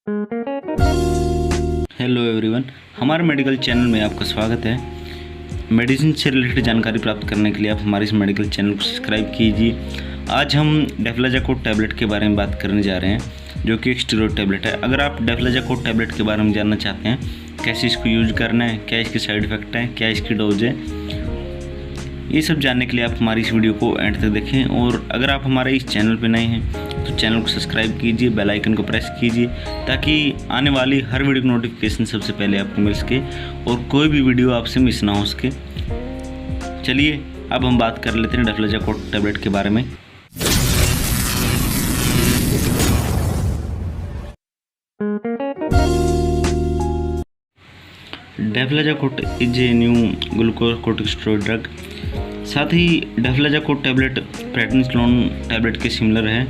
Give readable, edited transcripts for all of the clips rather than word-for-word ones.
Hello everyone, हमारे medical channel में आपका स्वागत है। मेडिसिन से रिलेटेड जानकारी प्राप्त करने के लिए आप हमारे इस मेडिकल चैनल को सब्सक्राइब कीजिए। आज हम डेफ्लाजाकोट टैबलेट के बारे में बात करने जा रहे हैं, जो कि एक स्टेरॉइड टैबलेट है। अगर आप डेफ्लाजाकोट टैबलेट के बारे में जानना चाहते हैं, कैसे इसको यूज करना है, क्या इसके साइड इफ़ेक्ट हैं, क्या इसकी डोज है, ये सब जानने के लिए आप हमारी इस वीडियो को एंड तक देखें। और अगर आप हमारे इस चैनल पर नए हैं तो चैनल को सब्सक्राइब कीजिए, बेल आइकन को प्रेस कीजिए, ताकि आने वाली हर वीडियो की नोटिफिकेशन सबसे पहले आपको मिल सके और कोई भी वीडियो आपसे मिस ना हो सके। चलिए अब हम बात कर लेते हैं डेफ्लाजाकोट टैबलेट के बारे में। डेफ्लाजाकोट इज ए न्यू ग्लूकोकोर्टिकोस्टेरॉइड ड्रग। साथ ही डेफ्लाजाकोट टैबलेट प्रेडनिसोलोन टैबलेट के सिमिलर है।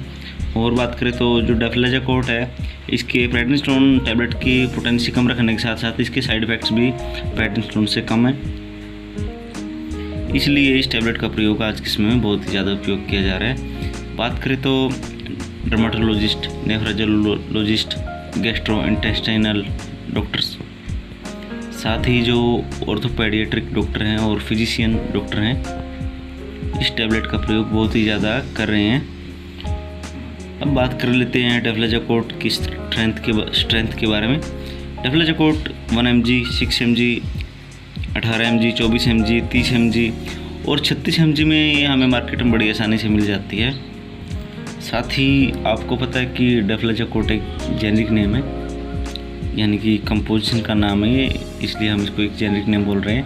और बात करें तो जो डेफ्लाजाकोट है, इसके प्रेडनिसोलोन टैबलेट की पोटेंसी कम रखने के साथ साथ इसके साइड इफ़ेक्ट्स भी प्रेडनिसोलोन से कम है। इसलिए इस टैबलेट का प्रयोग आज के समय में बहुत ही ज़्यादा उपयोग किया जा रहा है। बात करें तो डर्माटोलॉजिस्ट, नेफ्रोलॉजिस्ट, गैस्ट्रोइंटेस्टाइनल डॉक्टर्स, साथ ही जो ऑर्थोपेडियाट्रिक डॉक्टर हैं और फिजिशियन डॉक्टर हैं, इस टैबलेट का प्रयोग बहुत ही ज़्यादा कर रहे हैं। अब बात कर लेते हैं डेफ्लाजाकोट की स्ट्रेंथ के बारे में। डेफ्लाजाकोट 1 mg, 6 mg, 18 mg, 24 mg, 30 mg और 36 mg में ये हमें मार्केट में बड़ी आसानी से मिल जाती है। साथ ही आपको पता है कि डेफ्लाजाकोट एक जेनरिक नेम है, यानी कि कंपोजिशन का नाम है ये, इसलिए हम इसको एक जेनरिक नेम बोल रहे हैं।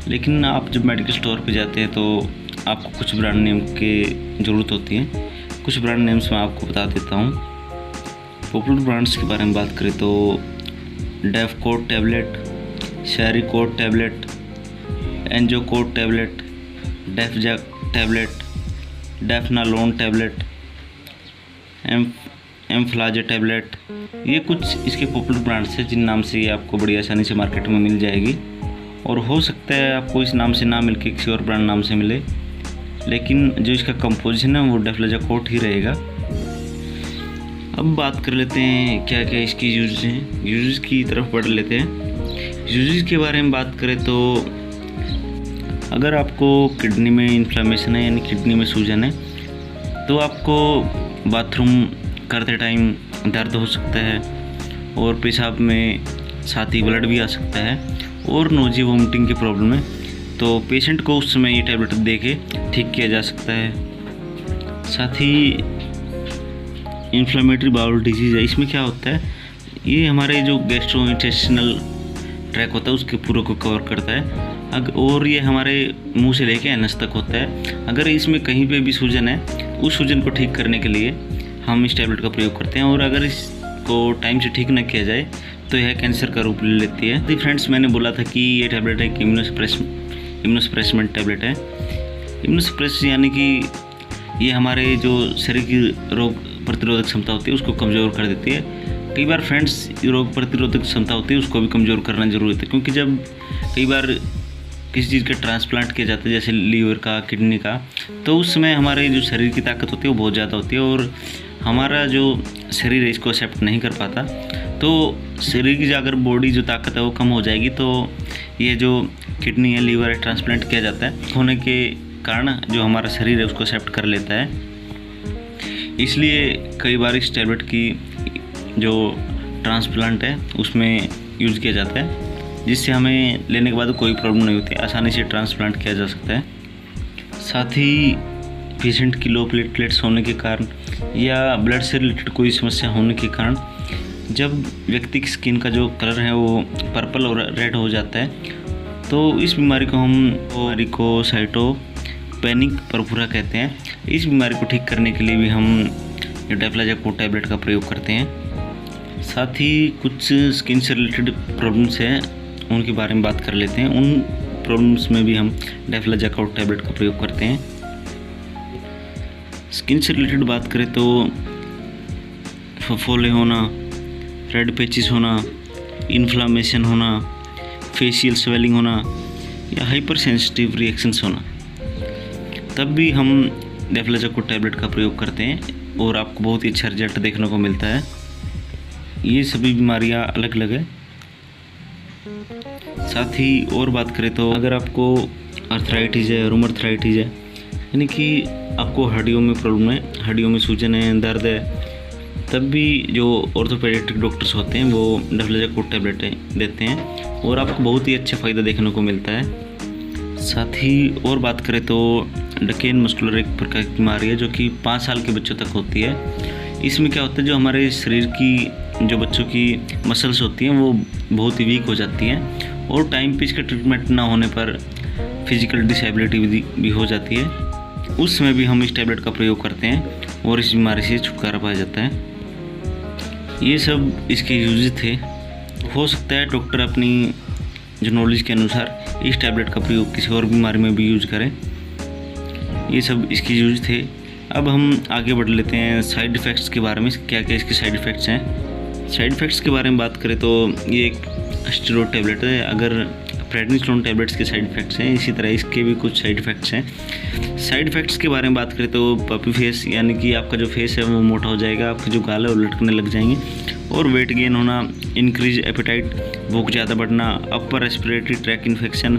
लेकिन आप जब मेडिकल स्टोर पे जाते हैं तो आपको कुछ ब्रांड नेम की ज़रूरत होती है। कुछ ब्रांड नेम्स मैं आपको बता देता हूँ। पॉपुलर ब्रांड्स के बारे में बात करें तो डेफकोट टैबलेट, शेरिकोट tablet, Enzocort tablet, Defzac tablet, Defnalone tablet, Emflaza tablet, ये कुछ इसके पॉपुलर ब्रांड्स हैं जिन नाम से ये आपको बड़ी आसानी से मार्केट में मिल जाएगी। और हो सकता है आपको इस नाम से ना मिल के किसी और ब्रांड नाम से मिले, लेकिन जो इसका कंपोजिशन है वो डेफ्लाजाकोट ही रहेगा। अब बात कर लेते हैं क्या क्या इसकी यूजेस हैं। यूजेस की तरफ बढ़ लेते हैं। यूजेस के बारे में बात करें तो अगर आपको किडनी में इन्फ्लेमेशन है, यानी किडनी में सूजन है, तो आपको बाथरूम करते टाइम दर्द हो सकता है और पेशाब में साथ ही ब्लड भी आ सकता है और नोजी वोमिटिंग की प्रॉब्लम है, तो पेशेंट को उस समय ये टैबलेट दे के ठीक किया जा सकता है। साथ ही इन्फ्लेमेटरी बाउल डिजीज़ है, इसमें क्या होता है, ये हमारे जो गैस्ट्रोइंटेस्टिनल ट्रैक होता है उसके पूरे को कवर करता है। और ये हमारे मुंह से लेके एनस तक होता है। अगर इसमें कहीं पे भी सूजन है, उस सूजन को ठीक करने के लिए हम इस टैबलेट का प्रयोग करते हैं। और अगर इसको टाइम से ठीक न किया जाए तो यह कैंसर का रूप ले लेती है। तो फ्रेंड्स, मैंने बोला था कि ये टैबलेट एक इम्यूनोसप्रेसमेंट टैबलेट है। इम्यूनोसप्रेस यानी कि ये हमारे जो शरीर की रोग प्रतिरोधक क्षमता होती है उसको कमज़ोर कर देती है। कई बार फ्रेंड्स, रोग प्रतिरोधक क्षमता होती है उसको भी कमज़ोर करना ज़रूरी है, क्योंकि जब कई बार किसी चीज़ का ट्रांसप्लांट किया जाता है, जैसे लीवर का, किडनी का, तो उस समय हमारे जो शरीर की ताकत होती है वो बहुत ज़्यादा होती है और हमारा जो शरीर है इसको एक्सेप्ट नहीं कर पाता। तो शरीर की अगर बॉडी जो ताकत है वो कम हो जाएगी, तो ये जो किडनी है, लीवर है, ट्रांसप्लांट किया जाता है होने के कारण जो हमारा शरीर है उसको एक्सेप्ट कर लेता है। इसलिए कई बार इस टैबलेट की जो ट्रांसप्लांट है उसमें यूज़ किया जाता है, जिससे हमें लेने के बाद कोई प्रॉब्लम नहीं होती, आसानी से ट्रांसप्लांट किया जा सकता है। साथ ही पेशेंट की लो प्लेटलेट्स होने के कारण या ब्लड से रिलेटेड कोई समस्या होने के कारण जब व्यक्ति की स्किन का जो कलर है वो पर्पल और रेड हो जाता है, तो इस बीमारी को हम रिकोसाइटोपेनिक पर्पुरा कहते हैं। इस बीमारी को ठीक करने के लिए भी हम डेफ्लाजाकोट टैबलेट का प्रयोग करते हैं। साथ ही कुछ स्किन से रिलेटेड प्रॉब्लम्स हैं, उनके बारे में बात कर लेते हैं। उन प्रॉब्लम्स में भी हम डेफ्लाजाकोट टैबलेट का प्रयोग करते हैं। स्किन से रिलेटेड बात करें तो फफोले होना, रेड पैचेस होना, इन्फ्लामेशन होना, फेशियल स्वेलिंग होना या हाइपर सेंसिटिव रिएक्शंस होना, तब भी हम डेफ्लाजाकोट टैबलेट का प्रयोग करते हैं और आपको बहुत ही अच्छा रिजल्ट देखने को मिलता है। ये सभी बीमारियां अलग अलग है। साथ ही और बात करें तो अगर आपको अर्थराइटिस है, रूमर्थराइटिस है, यानी कि आपको हड्डियों में प्रॉब्लम है, हड्डियों में सूजन है, दर्द है, तब भी जो ऑर्थोपेडिक डॉक्टर्स होते हैं वो डेफ्लेजाकोट टैबलेटें देते हैं और आपको बहुत ही अच्छा फ़ायदा देखने को मिलता है। साथ ही और बात करें तो डकेन मस्कुलर एक प्रकार की बीमारी है जो कि 5 साल के बच्चों तक होती है। इसमें क्या होता है, जो हमारे शरीर की जो बच्चों की मसल्स होती हैं वो बहुत ही वीक हो जाती हैं और टाइम पे इसका ट्रीटमेंट ना होने पर फिजिकल डिसेबिलिटी भी हो जाती है। उस समय भी हम इस टैबलेट का प्रयोग करते हैं और इस बीमारी से छुटकारा पाया जाता है। ये सब इसके यूज थे। हो सकता है डॉक्टर अपनी जो नॉलेज के अनुसार इस टैबलेट का प्रयोग किसी और बीमारी में भी यूज करें। ये सब इसके यूज थे। अब हम आगे बढ़ लेते हैं साइड इफ़ेक्ट्स के बारे में, क्या क्या इसके साइड इफ़ेक्ट्स हैं। साइड इफ़ेक्ट्स के बारे में बात करें तो ये एक स्टेरॉइड टैबलेट है। अगर प्रेडनिसोलोन टैबलेट्स के साइड इफ़ेक्ट्स हैं, इसी तरह इसके भी कुछ साइड इफ़ेक्ट्स हैं। साइड इफ़ेक्ट्स के बारे में बात करें तो पपी फेस, यानी कि आपका जो फेस है वो मोटा हो जाएगा, आपके जो गाल है वो लटकने लग जाएंगे और वेट गेन होना, इंक्रीज एपेटाइट, भूख ज़्यादा बढ़ना, अपर रेस्पिरेटरी ट्रैक इन्फेक्शन,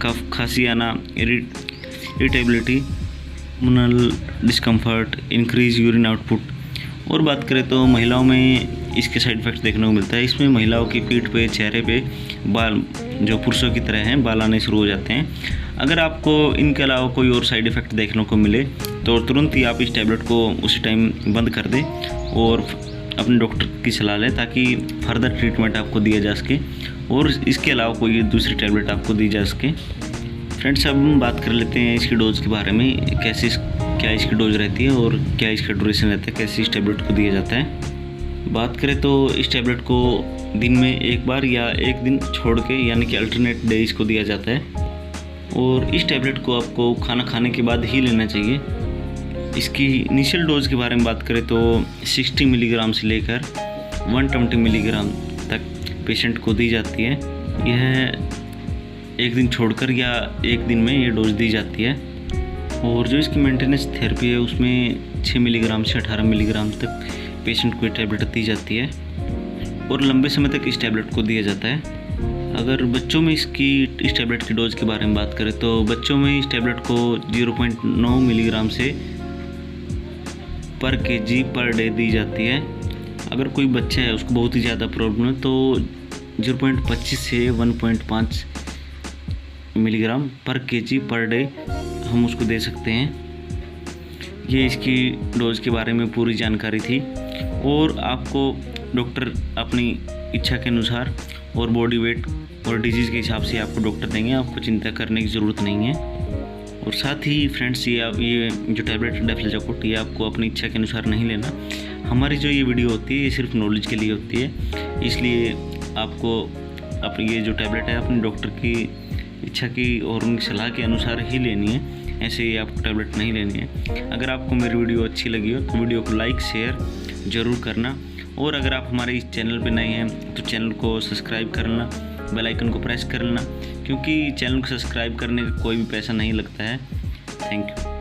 कफ, खांसी आना, irritability, Emmanuel discomfort, increase urine output. और बात करें तो महिलाओं में इसके साइड इफ़ेक्ट्स देखने को मिलता है। इसमें महिलाओं की पीठ पे, चेहरे पे बाल जो पुरुषों की तरह हैं बाल आने शुरू हो जाते हैं। अगर आपको इनके अलावा कोई और साइड इफ़ेक्ट देखने को मिले तो तुरंत ही आप इस टैबलेट को उसी टाइम बंद कर दें और अपने डॉक्टर की सलाह लें ताकि फर्दर ट्रीटमेंट आपको दिया जा सके और इसके अलावा कोई दूसरी टैबलेट आपको दी जा सके। फ्रेंड्स, अब हम बात कर लेते हैं इसकी डोज के बारे में, क्या इसकी डोज रहती है और क्या इसका ड्यूरेशन रहता है, कैसे इस टैबलेट को दिया जाता है। बात करें तो इस टैबलेट को दिन में एक बार या एक दिन छोड़ के, यानी कि अल्टरनेट डे इसको दिया जाता है और इस टैबलेट को आपको खाना खाने के बाद ही लेना चाहिए। इसकी इनिशियल डोज के बारे में बात करें तो 60 मिलीग्राम से लेकर 120 मिलीग्राम तक पेशेंट को दी जाती है। यह एक दिन छोड़कर या एक दिन में ये डोज दी जाती है और जो इसकी मेंटेनेंस थेरेपी है उसमें 6 मिलीग्राम से 18 मिलीग्राम तक पेशेंट को ये टैबलेट दी जाती है और लंबे समय तक इस टैबलेट को दिया जाता है। अगर बच्चों में इस टैबलेट की डोज के बारे में बात करें तो बच्चों में इस टैबलेट को 0.9 मिलीग्राम से पर केजी पर डे दी जाती है। अगर कोई बच्चा है उसको बहुत ही ज़्यादा प्रॉब्लम है तो 0.25 से 1.5 मिलीग्राम पर केजी पर डे हम उसको दे सकते हैं। ये इसकी डोज के बारे में पूरी जानकारी थी और आपको डॉक्टर अपनी इच्छा के अनुसार और बॉडी वेट और डिजीज़ के हिसाब से आपको डॉक्टर देंगे, आपको चिंता करने की ज़रूरत नहीं है। और साथ ही फ्रेंड्स, ये जो टैबलेट डेफ्लेजाकोट ये आपको अपनी इच्छा के अनुसार नहीं लेना। हमारी जो ये वीडियो होती है ये सिर्फ नॉलेज के लिए होती है, इसलिए आपको अपनी ये जो टैबलेट है अपने डॉक्टर की इच्छा की और उनकी सलाह के अनुसार ही लेनी है, ऐसे ही आपको टैबलेट नहीं लेनी है। अगर आपको मेरी वीडियो अच्छी लगी हो तो वीडियो को लाइक शेयर ज़रूर करना और अगर आप हमारे इस चैनल पर नए हैं तो चैनल को सब्सक्राइब कर लेना, बेल आइकन को प्रेस कर लेना, क्योंकि चैनल को सब्सक्राइब करने का कोई भी पैसा नहीं लगता है। Thank you.